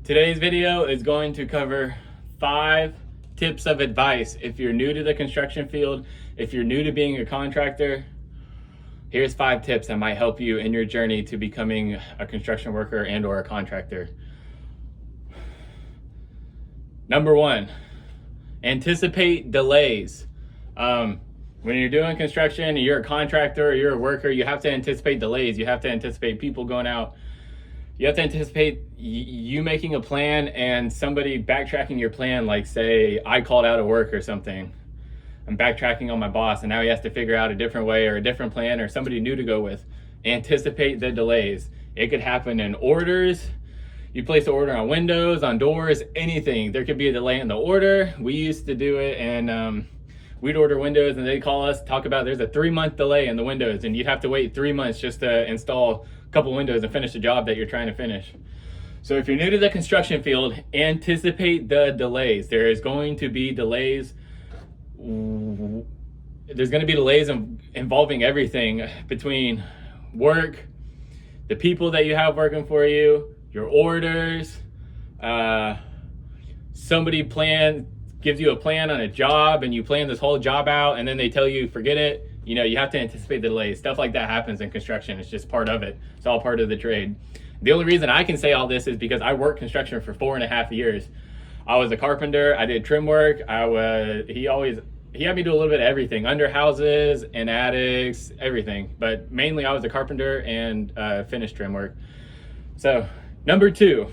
Today's video is going to cover 5 tips of advice if you're new to the construction field, if you're new to being a contractor. Here's 5 tips that might help you in your journey to becoming a construction worker and or a contractor. Number 1, anticipate delays. When you're doing construction and you're a contractor or you're a worker, you have to anticipate delays. You have to anticipate people going out. You have to anticipate you making a plan and somebody backtracking your plan. Like, say I called out of work or something. I'm backtracking on my boss and now he has to figure out a different way or a different plan or somebody new to go with. Anticipate the delays. It could happen in orders. You place an order on windows, on doors, anything. There could be a delay in the order. We used to do it, and we'd order windows and they'd call us, talk about there's a 3-month delay in the windows and you'd have to wait 3 months just to install a couple windows and finish the job that you're trying to finish. So if you're new to the construction field, anticipate the delays. There is going to be delays. There's going to be delays involving everything between work, the people that you have working for you, your orders, somebody gives you a plan on a job and you plan this whole job out and then they tell you forget it. You know, you have to anticipate the delays. Stuff like that happens in construction. It's just part of it. It's all part of the trade. The only reason I can say all this is because I worked construction for 4.5 years. I was a carpenter. I did trim work. He had me do a little bit of everything, under houses and attics, everything. But mainly I was a carpenter and finished trim work. So number 2,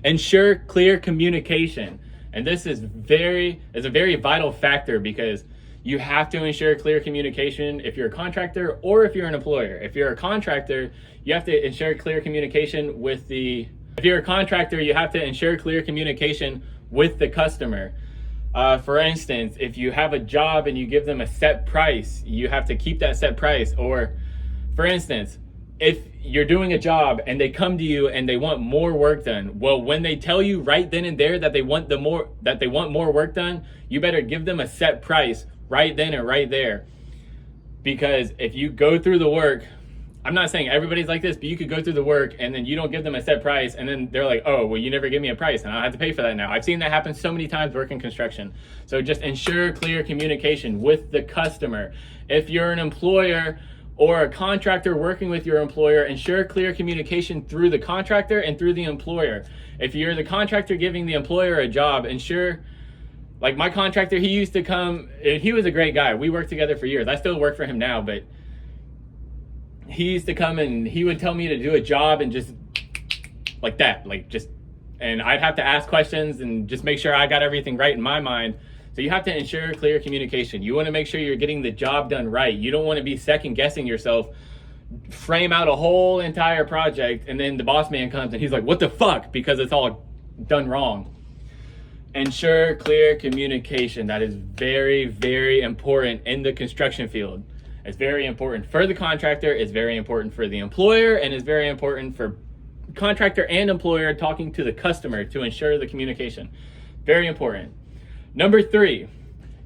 ensure clear communication. And this is a very vital factor because you have to ensure clear communication if you're a contractor or if you're an employer. If you're a contractor, you have to ensure clear communication with if you're a contractor, you have to ensure clear communication with the customer. For instance, if you have a job and you give them a set price, you have to keep that set price. Or for instance, if you're doing a job and they come to you and they want more work done, well, when they tell you right then and there that they want more work done, you better give them a set price right then and right there. Because if you go through the work, I'm not saying everybody's like this, but you could go through the work and then you don't give them a set price and then they're like, oh, well, you never give me a price and I have to pay for that now. I've seen that happen so many times working construction. So just ensure clear communication with the customer. If you're an employer or a contractor working with your employer, ensure clear communication through the contractor and through the employer. If you're the contractor giving the employer a job, ensure, like my contractor, he used to come, he was a great guy. We worked together for years. I still work for him now, but he used to come and he would tell me to do a job and just like that, and I'd have to ask questions and just make sure I got everything right in my mind. So you have to ensure clear communication. You want to make sure you're getting the job done right. You don't want to be second guessing yourself, frame out a whole entire project, and then the boss man comes and he's like, what the fuck? Because it's all done wrong. Ensure clear communication. That is very, very important in the construction field. It's very important for the contractor, it's very important for the employer, and it's very important for contractor and employer talking to the customer to ensure the communication. Very important. Number 3,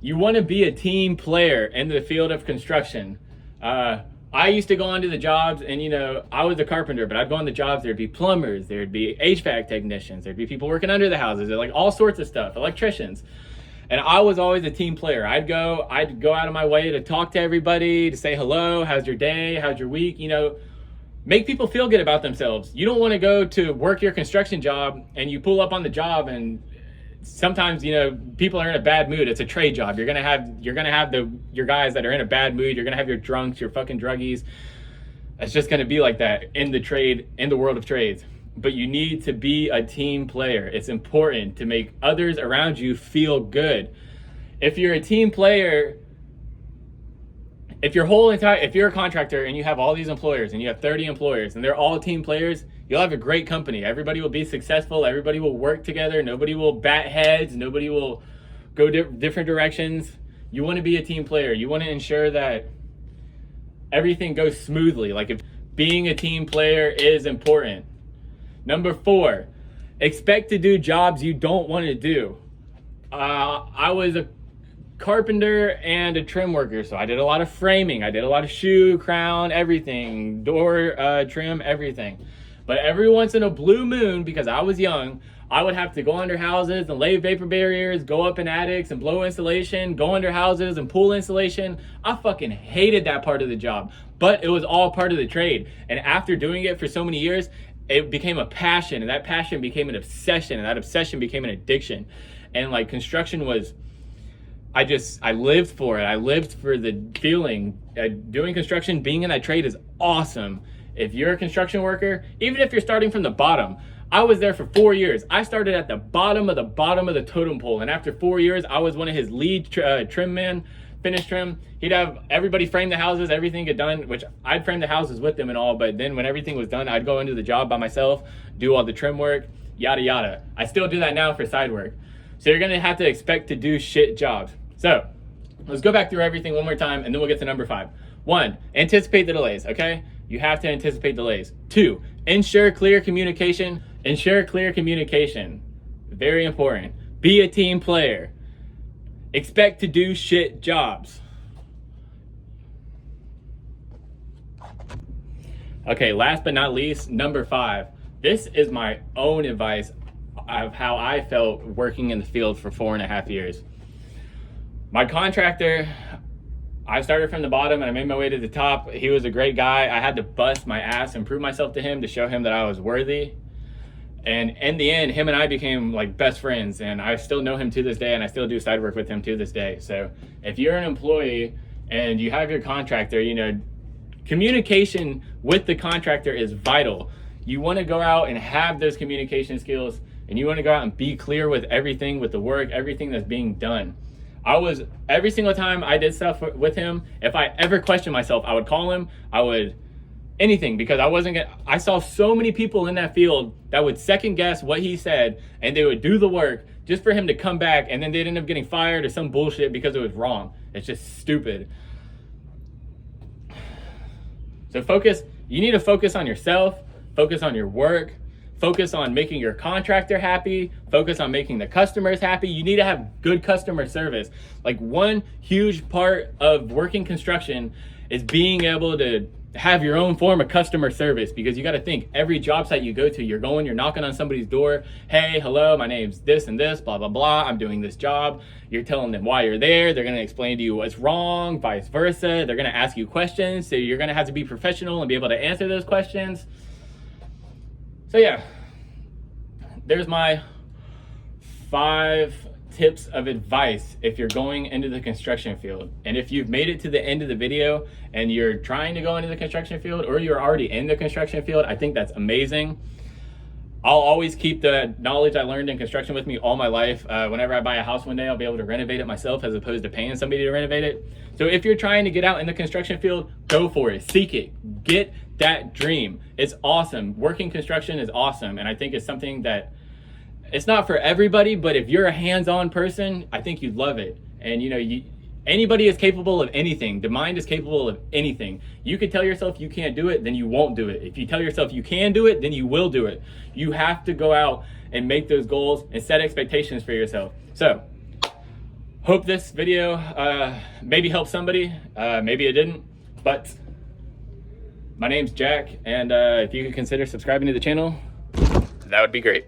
you want to be a team player in the field of construction. I used to go onto the jobs and, you know, I was a carpenter, but I'd go on the jobs, there'd be plumbers, there'd be HVAC technicians, there'd be people working under the houses, like all sorts of stuff, electricians. And I was always a team player. I'd go out of my way to talk to everybody, to say hello, how's your day, how's your week, you know, make people feel good about themselves. You don't want to go to work your construction job and you pull up on the job and sometimes, you know, people are in a bad mood. It's a trade job. You're gonna have your guys that are in a bad mood. You're gonna have your drunks, your fucking druggies. It's just gonna be like that in the world of trades. But you need to be a team player. It's important to make others around you feel good. If you're a team player, if you're a contractor and you have all these employers and you have 30 employers and they're all team players, you'll have a great company. Everybody will be successful. Everybody will work together. Nobody will bat heads. Nobody will go different directions. You want to be a team player. You want to ensure that everything goes smoothly. Like, if being a team player is important. Number 4, expect to do jobs you don't want to do. I was a carpenter and a trim worker, so I did a lot of framing. I did a lot of shoe, crown, everything, door trim, everything. But every once in a blue moon, because I was young, I would have to go under houses and lay vapor barriers, go up in attics and blow insulation, go under houses and pull insulation. I fucking hated that part of the job, but it was all part of the trade. And after doing it for so many years, it became a passion, and that passion became an obsession, and that obsession became an addiction. And like construction was, I lived for it. I lived for the feeling. Doing construction, being in that trade is awesome. If you're a construction worker, even if you're starting from the bottom, I was there for 4 years. I started at the bottom of the totem pole. And after 4 years, I was one of his lead trim men, finish trim. He'd have everybody frame the houses, everything get done, which I'd frame the houses with them and all. But then when everything was done, I'd go into the job by myself, do all the trim work, yada, yada. I still do that now for side work. So you're gonna have to expect to do shit jobs. So let's go back through everything one more time, and then we'll get to number 5. 1, anticipate the delays, okay? You have to anticipate delays. 2, ensure clear communication. Ensure clear communication. Very important. Be a team player. Expect to do shit jobs. Okay, last but not least, number 5. This is my own advice of how I felt working in the field for 4.5 years. My contractor, I started from the bottom and I made my way to the top. He was a great guy. I had to bust my ass and prove myself to him to show him that I was worthy. And in the end, him and I became like best friends, and I still know him to this day, and I still do side work with him to this day. So if you're an employee and you have your contractor, you know, communication with the contractor is vital. You want to go out and have those communication skills, and you want to go out and be clear with everything, with the work, everything that's being done. Every single time I did stuff with him, if I ever questioned myself, I would call him, anything, because I saw so many people in that field that would second guess what he said, and they would do the work just for him to come back, and then they'd end up getting fired or some bullshit because it was wrong. It's just stupid. So you need to focus on yourself, focus on your work, focus on making your contractor happy, focus on making the customers happy. You need to have good customer service. Like, one huge part of working construction is being able to have your own form of customer service, because you got to think, every job site you go to, you're knocking on somebody's door. Hey, hello, my name's this and this, blah, blah, blah. I'm doing this job. You're telling them why you're there. They're going to explain to you what's wrong, vice versa. They're going to ask you questions. So you're going to have to be professional and be able to answer those questions. So yeah, there's my 5 tips of advice if you're going into the construction field. And if you've made it to the end of the video and you're trying to go into the construction field, or you're already in the construction field, I think that's amazing. I'll always keep the knowledge I learned in construction with me all my life. Whenever I buy a house one day, I'll be able to renovate it myself as opposed to paying somebody to renovate it. So if you're trying to get out in the construction field, go for it, seek it, get that dream. It's awesome. Working construction is awesome. And I think it's something that, it's not for everybody, but if you're a hands-on person, I think you'd love it. And you know, anybody is capable of anything. The mind is capable of anything. You could tell yourself you can't do it, then you won't do it. If you tell yourself you can do it, then you will do it. You have to go out and make those goals and set expectations for yourself. So, hope this video maybe helped somebody. Maybe it didn't, but my name's Jack, and if you could consider subscribing to the channel, that would be great.